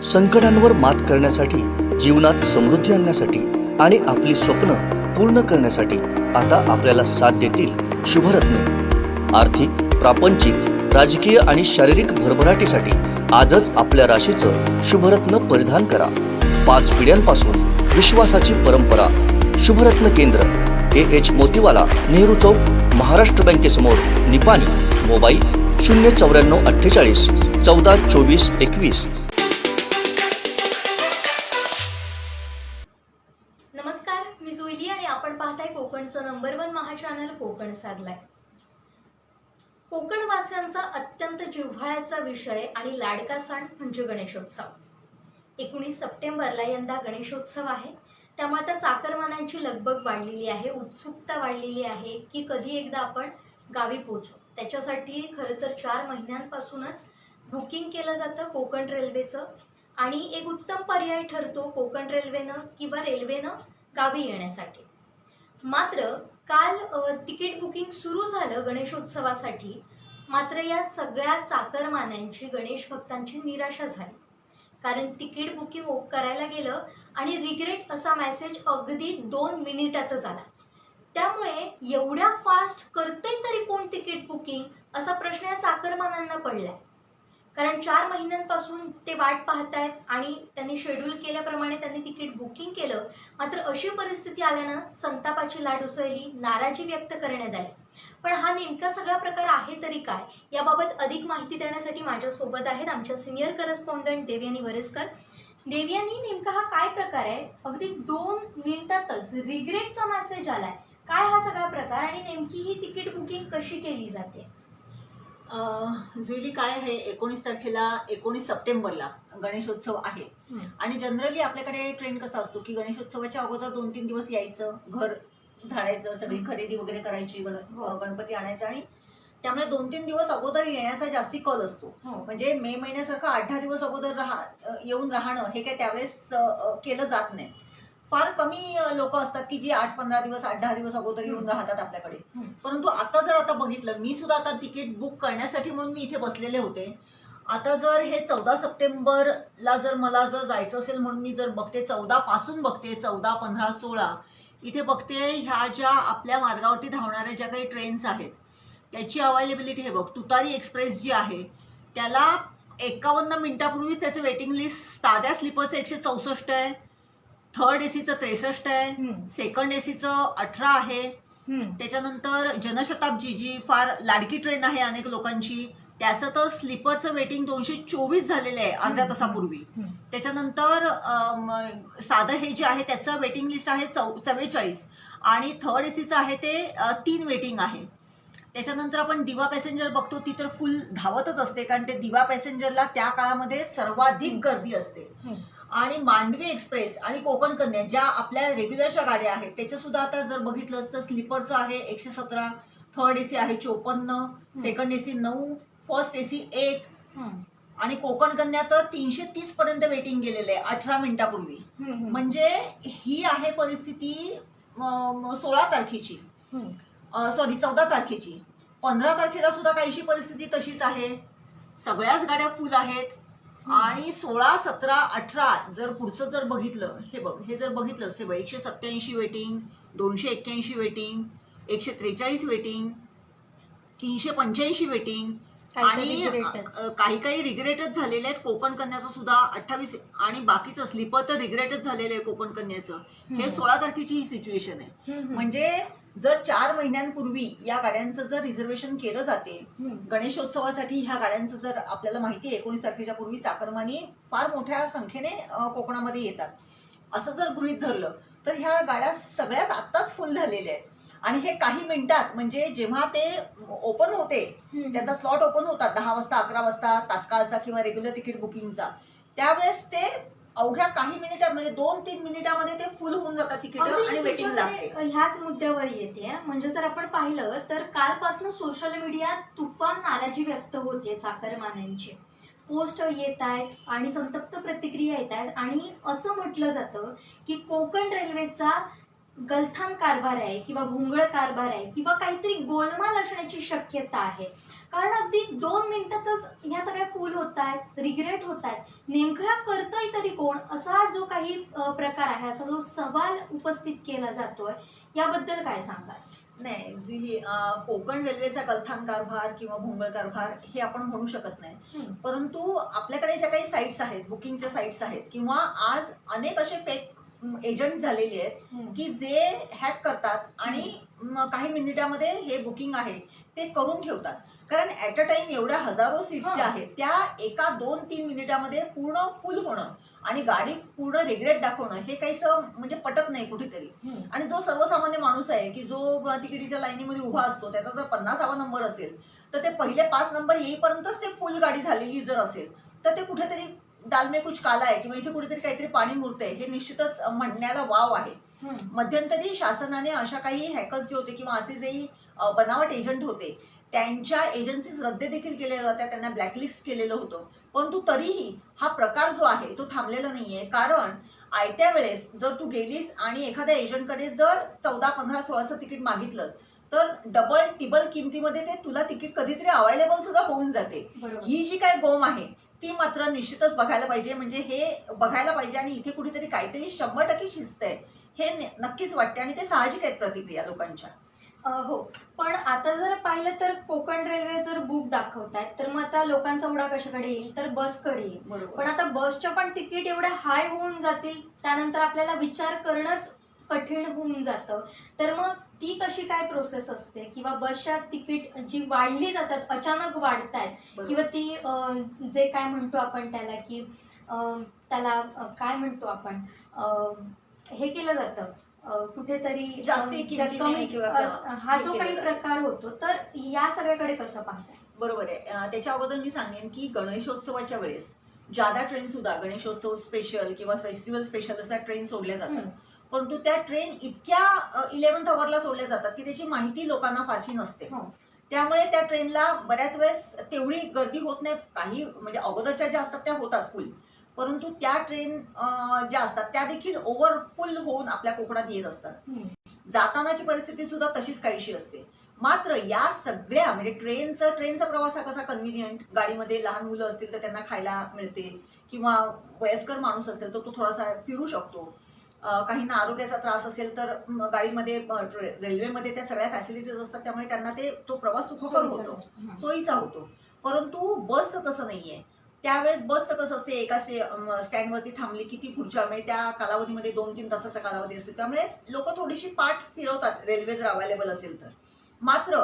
संकटांवर मात करण्यासाठी, जीवनात समृद्धी आणण्यासाठी आणि आपली स्वप्न पूर्ण करण्यासाठी आता आपल्याला साथ देतील शुभरत्ने. आर्थिक, प्रापंचिक, राजकीय आणि शारीरिक भरभराटीसाठी आजच आपल्या राशीचं शुभरत्न परिधान करा. 5 पिढ्यांपासून विश्वासाची परंपरा. शुभरत्न केंद्र, AH मोतीवाला, नेहरू चौक, महाराष्ट्र बँकेसमोर, निपाणी. मोबाईल 09448 14 24 21. नमस्कार, मी जुईली आणि आपण पाहताय कोकणचं नंबर 1 महा चॅनल कोकण साधलाय. कोकणवासियांचा अत्यंत जिव्हाळ्याचा विषय आणि लाडका सण म्हणजे गणेशोत्सव. 19 सप्टेंबरला यंदा गणेशोत्सव आहे. त्यामुळे आता चाकरमान्यांची लगबग वाढलेली आहे, उत्सुकता वाढलेली आहे की कधी एकदा आपण गावी पोहोचू. त्याच्यासाठी खरं तर 4 महिन्यांपासूनच बुकिंग केलं जातं कोकण रेल्वेचं आणि एक उत्तम पर्याय ठरतो कोकण रेल्वेनं किंवा रेल्वेनं गावी येण्यासाठी. मात्र काल तिकीट बुकिंग सुरू झालं गणेशोत्सवासाठी. मात्र या सगळ्या चाकरमान्यांची, गणेश भक्तांची निराशा झाली. कारण तिकीट बुकिंग करायला गेलं आणि रिग्रेट असा मेसेज अगदी 2 मिनिटातच आला. त्यामुळे एवढ्या फास्ट करते तरी कोण तिकीट बुकिंग असा प्रश्न या चाकरमानांना पडलाय. कारण 4 महिन्यांपासून ते वाट पाहतायत आणि त्यांनी शेड्यूल केल्याप्रमाणे त्यांनी तिकीट बुकिंग केलं. मात्र अशी परिस्थिती आल्यानं संतापाची लाट उसळली, नाराजी व्यक्त करण्यात आली. पण हा नेमका सगळा प्रकार आहे तरी काय, याबाबत अधिक माहिती देण्यासाठी माझ्यासोबत आहेत आमच्या सिनियर करस्पॉन्डंट देवयानी वरेस्कर. देवयानी, नेमका हा काय प्रकार आहे? अगदी 2 मिनिटातच रिग्रेटचा मेसेज आलाय. काय हा सगळा प्रकार आणि नेमकी ही तिकीट बुकिंग कशी केली जाते? जुईली, काय आहे, 19 तारखेला 19 सप्टेंबरला गणेशोत्सव आहे. आणि जनरली आपल्याकडे ट्रेंड कसा असतो की गणेशोत्सवाच्या अगोदर 2-3 दिवस यायचं, घर झाडायचं, सगळी खरेदी वगैरे करायची, गणपती आणायचा आणि त्यामुळे 2-3 दिवस अगोदर येण्याचा जास्ती कल असतो. म्हणजे मे महिन्यासारखं 8-10 दिवस अगोदर येऊन राहणं हे काय त्यावेळेस केलं जात नाही. फार कमी लोक असतात की जी 8-15 दिवस, 8-10 दिवस अगोदर येऊन राहतात आपल्याकडे. परंतु आता बघितलं, मी सुद्धा आता तिकीट बुक करण्यासाठी म्हणून मी इथे बसलेले होते. आता जर हे 14 सप्टेंबरला जर मला जायचं असेल म्हणून मी जर बघते, 14 पासून बघते, 14, 15, 16 इथे बघते, ह्या ज्या आपल्या मार्गावरती धावणाऱ्या ज्या काही ट्रेन्स आहेत त्याची अवेलेबिलिटी हे बघ. तुतारी एक्सप्रेस जी आहे त्याला 51 मिनिटापूर्वीच त्याचं वेटिंग लिस्ट साध्या स्लीपरचं 164 आहे, थर्ड एसीचं 63 आहे, सेकंड एसीचं 18 आहे. त्याच्यानंतर जनशताब्दी जी फार लाडकी ट्रेन आहे अनेक लोकांची, त्याचं तर स्लीपरचं वेटिंग 224 झालेलं आहे अर्ध्या तासापूर्वी. त्याच्यानंतर साधं हे जे आहे त्याचं वेटिंग लिस्ट आहे 44 आणि थर्ड एसीचं आहे ते 3 वेटिंग आहे. त्याच्यानंतर आपण दिवा पॅसेंजर बघतो, ती तर फुल धावतच असते कारण ते दिवा पॅसेंजरला त्या काळामध्ये सर्वाधिक गर्दी असते. आणि मांडवी एक्सप्रेस आणि कोकण कन्या ज्या आपल्या रेग्युलरच्या गाड्या आहेत त्याच्या सुद्धा आता जर बघितलं तर स्लीपरचं आहे 117, थर्ड एसी आहे 54, सेकंड एसी 9, फर्स्ट एसी 1 आणि कोकण कन्या तर 330 पर्यंत वेटिंग गेलेलं आहे 18 मिनिटापूर्वी. म्हणजे ही आहे परिस्थिती 16 तारखेची, सॉरी 14 तारखेची. 15 तारखेला सुद्धा काहीशी परिस्थिती तशीच आहे, सगळ्याच गाड्या फुल आहेत. आणि 16, 17, 18 जर पुढचं जर बघितलं, हे बघ, हे जर बघितलं हे बघ, 187 वेटिंग, 281 वेटिंग, 143 वेटिंग, 385 वेटिंग आणि काही रिग्रेटच झालेले आहेत. कोकण कन्याचं सुद्धा 28 आणि बाकीचं स्लीपर तर रिग्रेटच झालेलं आहे कोकण कन्याचं. हे 16 तारखेची ही सिच्युएशन आहे. म्हणजे जर 4 महिन्यांपूर्वी या गाड्यांचं जर रिझर्वेशन केलं जाते गणेशोत्सवासाठी, ह्या गाड्यांचं जर आपल्याला माहिती आहे 19 तारखेच्या पूर्वी चाकरमानी फार मोठ्या संख्येने कोकणामध्ये येतात असं जर गृहीत धरलं तर ह्या गाड्या सगळ्याच आत्ताच फुल झालेल्या आहेत. आणि हे काही मिनिटात, म्हणजे जेव्हा ते ओपन होते, त्याचा स्लॉट ओपन होतात 10 वाजता, 11 वाजता तात्काळचा किंवा रेग्युलर तिकीट बुकिंगचा, त्यावेळेस ते अवघ्या काही मिनिटात म्हणजे 2-3 मिनिटांमध्ये ते फुल होऊन जातात तिकीट आणि वेटिंग लागते. ह्याच मुद्द्यावर येते. म्हणजे जर आपण पाहिलं तर कालपासून सोशल मीडियात तुफान नाराजी व्यक्त होते चाकरमान्यांची. पोस्ट येत आहेत आणि संतप्त प्रतिक्रिया येत आहेत आणि असं म्हटलं जातं की कोकण रेल्वेचा गलथान कारभार आहे किंवा भोंगळ कारभार आहे किंवा काहीतरी गोलमाल असण्याची शक्यता आहे. कारण अगदी 2 मिनिटातच ह्या सगळ्या फूल होत आहेत, रिग्रेट होत आहेत. नेमकं ह्या करतंय तरी कोण? असा जो काही प्रकार आहे, असा जो सवाल उपस्थित केला जातोय, याबद्दल काय सांगाल? नाही, ऍक्च्युली कोकण रेल्वेचा गलथान कारभार किंवा भोंगळ कारभार हे आपण म्हणू शकत नाही. परंतु आपल्याकडे ज्या काही साईट्स आहेत, बुकिंगच्या साईट्स आहेत, किंवा आज अनेक असे फेक एजंट झालेले आहेत की जे हॅक करतात आणि काही मिनिटामध्ये हे बुकिंग आहे ते करून ठेवतात. कारण ऍट अ टाइम एवढ्या हजारो सीट्स ज्या आहेत त्या एका 2-3 मिनिटामध्ये पूर्ण फुल होणं आणि गाडी पूर्ण रिग्रेट दाखवणं हे काहीसं म्हणजे पटत नाही कुठेतरी. आणि जो सर्वसामान्य माणूस आहे की जो तिकिटीच्या लाईनीमध्ये उभा असतो, त्याचा जर 50वा नंबर असेल तर ते पहिले 5 नंबर येईपर्यंतच ते फुल गाडी झालेली जर असेल तर ते कुठेतरी दाल में कुछ काला आहे किंवा इथे कुठेतरी काहीतरी पाणी मुरतंय हे निश्चितच म्हणण्याला वाव आहे. मध्यंतरी शासनाने अशा काही हॅकर्स जे होते किंवा असे जे बनावट एजंट होते त्यांच्या एजन्सीज रद्द देखील केलेल्या होत्या, त्यांना ब्लॅकलिस्ट केलेलं होतं. परंतु तरीही हा प्रकार जो आहे तो थांबलेला नाहीये. कारण आयत्या वेळेस जर तू गेलीस आणि एखाद्या एजंटकडे जर 14, 15, 16चं तिकीट मागितलंस तर डबल टिबल किमतीमध्ये ते तुला तिकीट कधीतरी अवेलेबल सुद्धा होऊन जाते. ही जी काय गोम आहे ती मात्र निश्चितच बघायला पाहिजे. म्हणजे हे बघायला पाहिजे आणि इथे कुठेतरी काहीतरी 100% शिस्त आहे हे नक्कीच वाटते आणि ते साहजिक आहेत प्रतिक्रिया लोकांच्या. हो, पण आता जर पाहिलं तर कोकण रेल्वे जर बुक दाखवतायत तर मग आता लोकांचा ओढा कशाकडे येईल तर बसकडे येईल. पण आता बसच्या पण तिकीट एवढ्या हाय होऊन जातील, त्यानंतर आपल्याला विचार करणंच कठीण होऊन जातं. तर मग ती कशी काय प्रोसेस असते किंवा बसच्या तिकीट जी वाढली जातात, अचानक वाढतायत किंवा ती जे काय म्हणतो आपण त्याला की त्याला काय म्हणतो आपण हे केलं जातं कुठेतरी जास्ती किमतीने किंवा हा जो काही प्रकार होतो, तर या सगळ्याकडे कसं पाहताय? बरोबर आहे. त्याच्या अगोदर मी सांगेन की गणेशोत्सवाच्या वेळेस जादा ट्रेन सुद्धा गणेशोत्सव स्पेशल किंवा फेस्टिवल स्पेशल अशा ट्रेन सोडल्या जातात. परंतु त्या ट्रेन इतक्या 11th आवरला सोडल्या जातात की त्याची माहिती लोकांना फारशी नसते. त्यामुळे त्या ट्रेनला बऱ्याच वेळेस तेवढी गर्दी होत नाही. काही म्हणजे अगोदरच्या ज्या असतात त्या होतात फुल, परंतु त्या ट्रेन ज्या असतात त्या देखील ओव्हरफुल होऊन आपल्या कोकणात येत असतात. जातानाची परिस्थिती सुद्धा तशीच काहीशी असते. मात्र या सगळ्या म्हणजे ट्रेनचा प्रवास हा कसा कन्व्हिनियंट, गाडीमध्ये लहान मुलं असतील तर त्यांना खायला मिळते किंवा वयस्कर माणूस असेल तर तो थोडासा फिरू शकतो. काहींना आरोग्याचा त्रास असेल तर गाडीमध्ये रेल्वेमध्ये त्या सगळ्या फॅसिलिटीज असतात, त्यामुळे त्यांना तो प्रवास सुखकर होतो, सोयीचा होतो. परंतु बसचं तसं नाहीये. त्यावेळेस बसचं कसं असते, एका स्टँडवरती थांबली की ती पुढच्या म्हणजे त्या कालावधीमध्ये 2-3 तासाचा कालावधी असतो, त्यामुळे लोक थोडीशी पाठ फिरवतात रेल्वे जर अवेलेबल असेल तर. मात्र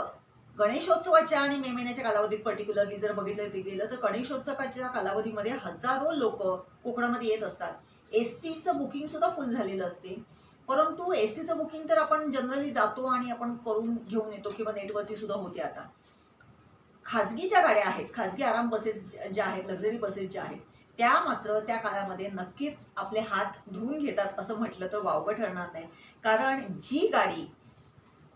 गणेशोत्सवाच्या आणि मे महिन्याच्या कालावधीत पर्टिक्युलरली जर बघितलं गेलं तर गणेशोत्सवाच्या कालावधीमध्ये हजारो लोक कोकणामध्ये येत असतात. एसटीचं बुकिंग सुद्धा फुल झालेलं असते. परंतु एसटीचं बुकिंग तर आपण जनरली जातो आणि आपण करून घेऊन येतो किंवा नेटवरती सुद्धा होते. आता खाजगी ज्या गाड्या आहेत, खाजगी आराम बसेस ज्या आहेत, लक्झरी बसेस ज्या आहेत, त्या मात्र त्या काळामध्ये नक्कीच आपले हात धुवून घेतात असं म्हटलं तर वावगं ठरणार नाही. कारण जी गाडी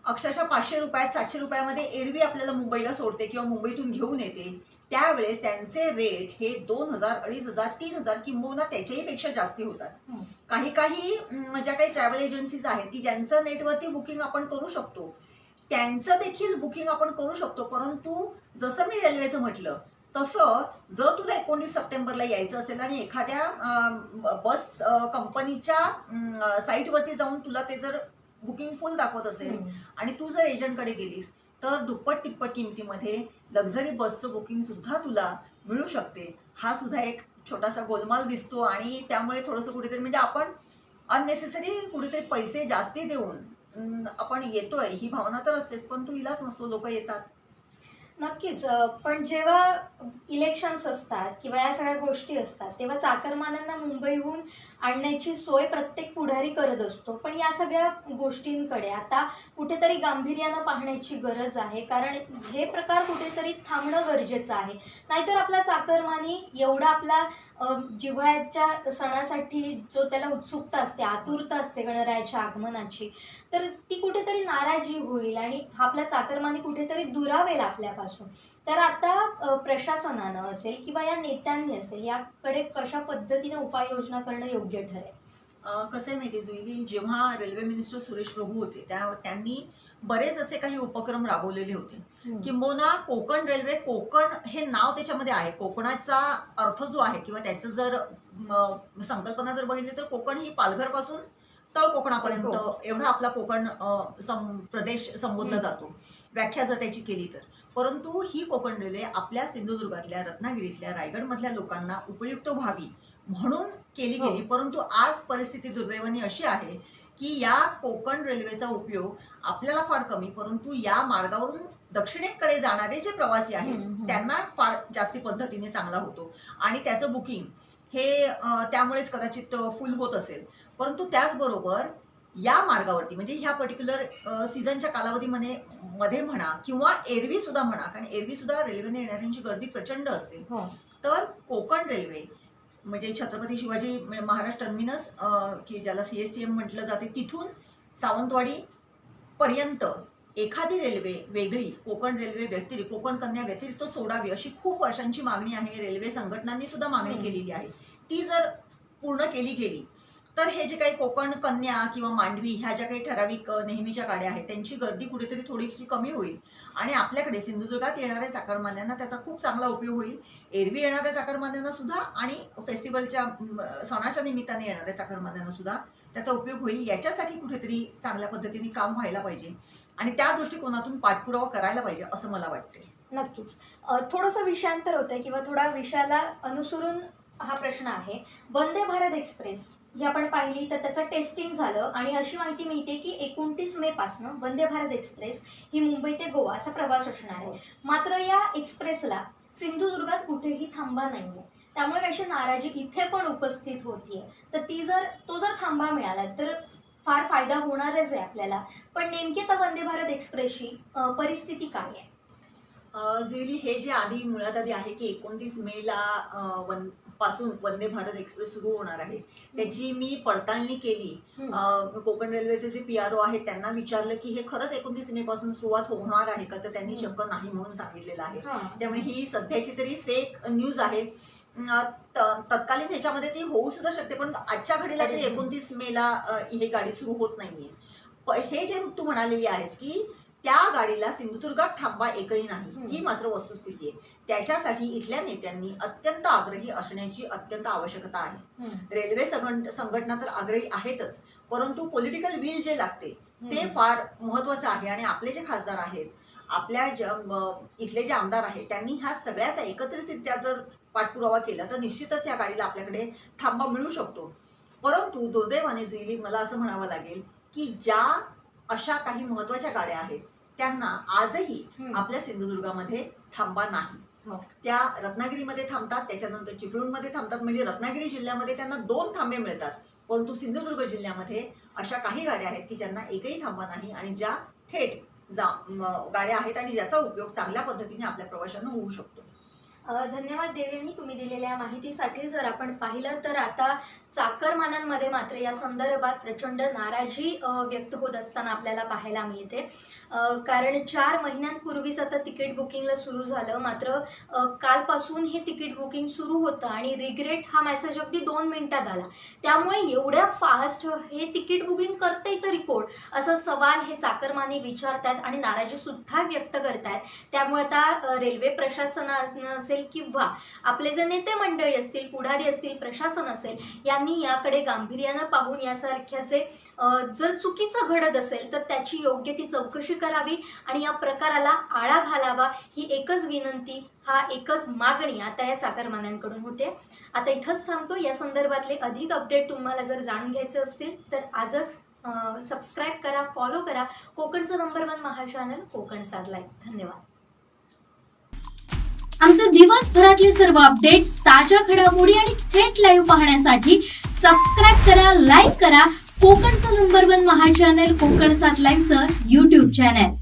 अक्षरशः 500 रुपयात 700 रुपयामध्ये एरवी आपल्याला मुंबईला सोडते किंवा मुंबईतून घेऊन येते, त्यावेळेस त्यांचे रेट हे 2000, 2500, 3000 किंबहुना त्याच्याही पेक्षा जास्ती होतात. काही ज्या काही ट्रॅव्हल एजन्सीज आहेत की ज्यांचं नेटवरती बुकिंग आपण करू शकतो, त्यांचं देखील बुकिंग आपण करू शकतो. परंतु जसं मी रेल्वेचं म्हटलं तसं जर तुला 19 सप्टेंबरला यायचं असेल आणि एखाद्या बस कंपनीच्या साईटवरती जाऊन तुला ते जर बुकिंग फुल दाखवत असेल आणि तू जर एजंटकडे गेलीस तर दुप्पट तिप्पट किमतीमध्ये लक्झरी बसचं बुकिंग सुद्धा तुला मिळू शकते. हा सुद्धा एक छोटासा गोलमाल दिसतो आणि त्यामुळे थोडंसं कुठेतरी म्हणजे आपण अननेसेसरी कुठेतरी पैसे जास्ती देऊन आपण येतोय ही भावना तर असतेच, पण तू इलाज नसतो, लोक येतात. नक्कीच. पण जेव्हा इलेक्शन्स असतात किंवा या सगळ्या गोष्टी असतात तेव्हा चाकरमान्यांना मुंबईहून आणण्याची सोय प्रत्येक पुढारी करत असतो. पण या सगळ्या गोष्टींकडे आता कुठेतरी गांभीर्यानं पाहण्याची गरज आहे, कारण हे प्रकार कुठेतरी थांबणं गरजेचं आहे. नाहीतर आपला चाकरमानी एवढा आपला जिव्हाळ्याच्या सणासाठी जो त्याला उत्सुकता असते, आतुरता असते गणरायाच्या आगमनाची, तर ती कुठेतरी नाराजी होईल आणि आपला चाकरमानी कुठेतरी दुरावेल आपल्यापासून. तर आता प्रशासनानं असेल किंवा या नेत्यांनी असेल याकडे कशा पद्धतीने उपाययोजना करणं योग्य ठरेल? कसं आहे माहिती जुईली, जेव्हा रेल्वे मिनिस्टर सुरेश प्रभू होते त्यांनी बरेच असे काही उपक्रम राबवलेले होते. किंबहुना कोकण रेल्वे, कोकण हे नाव त्याच्यामध्ये आहे, कोकणाचा अर्थ जो आहे किंवा त्याचं जर संकल्पना जर बघितली तर कोकण ही पालघर पासून तळ कोकणापर्यंत एवढा आपला कोकण प्रदेश संबोधला जातो, व्याख्या जर त्याची केली तर. परंतु ही कोकण रेल्वे आपल्या सिंधुदुर्गातल्या, रत्नागिरीतल्या, रायगडमधल्या लोकांना उपयुक्त व्हावी म्हणून केली गेली. परंतु आज परिस्थिती दुर्दैवाने अशी आहे की या कोकण रेल्वेचा उपयोग आपल्याला फार कमी, परंतु या मार्गावरून दक्षिणेकडे जाणारे जे प्रवासी आहेत त्यांना फार जास्ती पद्धतीने चांगला होतो आणि त्याचं बुकिंग हे त्यामुळेच कदाचित फुल होत असेल. परंतु त्याचबरोबर या मार्गावरती म्हणजे ह्या पर्टिक्युलर सीझनच्या कालावधीमध्ये म्हणा किंवा एरवी सुद्धा म्हणा, कारण एरवी सुद्धा रेल्वेने येणाऱ्यांची गर्दी प्रचंड असते, तर कोकण रेल्वे म्हणजे छत्रपती शिवाजी महाराज टर्मिनस की ज्याला CSTM म्हटलं जाते, तिथून सावंतवाडी पर्यंत एखादी रेल्वे वेगळी कोकण रेल्वे व्यतिरिक्त, कोकण कन्या व्यतिरिक्त सोडावी अशी खूप वर्षांची मागणी आहे. रेल्वे संघटनांनी सुद्धा मागणी केलेली आहे. ती जर पूर्ण केली गेली तर हे जे काही कोकण कन्या किंवा मांडवी ह्या ज्या काही ठराविक नेहमीच्या गाड्या आहेत त्यांची गर्दी कुठेतरी थोडीशी कमी होईल आणि आपल्याकडे सिंधुदुर्गात येणाऱ्या चाकरमान्यांना त्याचा खूप चांगला उपयोग होईल. एरवी येणाऱ्या चाकरमान्यांना सुद्धा आणि फेस्टिवलच्या सणाच्या निमित्ताने येणाऱ्या चाकरमान्यांना सुद्धा त्याचा उपयोग होईल. याच्यासाठी कुठेतरी चांगल्या पद्धतीने काम व्हायला पाहिजे आणि त्या दृष्टिकोनातून पाठपुरावा करायला पाहिजे असं मला वाटते. नक्कीच. थोडंसं विषयांतर होतंय किंवा थोडा विषयाला अनुसरून हा प्रश्न आहे. वंदे भारत एक्सप्रेस ही आपण पाहिली तर त्याचं टेस्टिंग झालं आणि अशी माहिती मिळते की 29 मे पासून वंदे भारत एक्सप्रेस ही मुंबई ते गोवा असा प्रवास असणार आहे. मात्र या एक्सप्रेसला सिंधुदुर्गात कुठेही थांबा नाहीये, त्यामुळे अशी नाराजी इथे पण उपस्थित होतीये. तर तो जर थांबा मिळाला तर फार फायदा होणारच आहे आपल्याला. पण नेमकी तर वंदे भारत एक्सप्रेसची परिस्थिती काय आहे? जुईली, हे जे मुळात आधी आहे की 29 मेला पासून वंदे भारत एक्सप्रेस सुरू होणार आहे, त्याची मी पडताळणी केली. कोकण रेल्वेचे जे PRO आहेत त्यांना विचारलं की हे खरंच 29 मे पासून सुरुवात होणार आहे का, तर त्यांनी चक्क नाही म्हणून सांगितलेलं आहे. त्यामुळे ही सध्याची तरी फेक न्यूज आहे. तत्कालीन ह्याच्यामध्ये ती होऊ सुद्धा शकते, पण आजच्या घडीला तरी 29 मेला ही गाडी सुरू होत नाहीये. हे जे तू म्हणालेली आहेस की त्या गाडीला सिंधुदुर्गात थांबा एकही नाही, ही मात्र वस्तुस्थिती आहे. त्याच्यासाठी इथल्या नेत्यांनी अत्यंत आग्रही असण्याची अत्यंत आवश्यकता आहे. रेल्वे संघटना तर आग्रही आहेतच, परंतु पॉलिटिकल विल जे लागते ते फार महत्वाचं आहे. आणि आपले जे खासदार आहेत, आपल्या इथले जे आमदार आहेत, त्यांनी ह्या सगळ्याचा एकत्रितरित्या जर पाठपुरावा केला तर निश्चितच या गाडीला आपल्याकडे थांबा मिळू शकतो. परंतु दुर्दैवाने जुईली मला असं म्हणावं लागेल की ज्या अशा काही महत्वाच्या गाड्या आहेत त्यांना आजही आपल्या सिंधुदुर्गामध्ये थांबा नाही. त्या रत्नागिरीमध्ये थांबतात, त्याच्यानंतर चिपळूणमध्ये थांबतात, म्हणजे रत्नागिरी जिल्ह्यामध्ये त्यांना 2 थांबे मिळतात. परंतु सिंधुदुर्ग जिल्ह्यामध्ये अशा काही गाड्या आहेत की ज्यांना एकही थांबा नाही आणि ज्या थेट गाड्या आहेत आणि ज्याचा उपयोग चांगल्या पद्धतीने आपल्या प्रवाशांना होऊ शकतो. धन्यवाद देवेनी तुम्ही दिलेल्या माहितीसाठी. जर आपण पाहिलं तर आता चाकरमान्यांमध्ये मात्र या संदर्भात प्रचंड नाराजी व्यक्त होत असताना आपल्याला पाहायला मिळते. कारण 4 महिन्यांपूर्वीच आता तिकीट बुकिंगला सुरू झालं, मात्र कालपासून हे तिकीट बुकिंग सुरू होतं आणि रिग्रेट हा मेसेज अगदी 2 मिनिटात आला. त्यामुळे एवढ्या फास्ट हे तिकीट बुकिंग करता येतं रिपोर्ट, असा सवाल हे चाकरमानी विचारतात आणि नाराजी सुद्धा व्यक्त करतात. त्यामुळे आता रेल्वे प्रशासनानं असेल किंवा आपले जे नेते मंडळी असतील, पुढारी असतील, प्रशासन असेल, यांनी याकडे गांभीर्यानं पाहून यासारख्याचे जर चुकीचं घडत असेल तर त्याची योग्य ती चौकशी करावी आणि या प्रकाराला आळा घालावा, ही एकच विनंती, हा एकच मागणी आता या चाकरमान्यांकडून होते. आता इथंच थांबतो. या संदर्भातले अधिक अपडेट तुम्हाला जर जाणून घ्यायचे असतील तर आजच सबस्क्राईब करा, फॉलो करा कोकणचं नंबर 1 महा चॅनल कोकण साध लाईव्ह. धन्यवाद. आमचे दिवसभरातले सर्व अपडेट्स, ताज्या घडामोडी आणि थेट लाईव्ह पाहण्यासाठी सबस्क्राईब करा, लाईक करा कोकणचं नंबर 1 महा चॅनल कोकण साध लाईव्हचं YouTube चॅनल.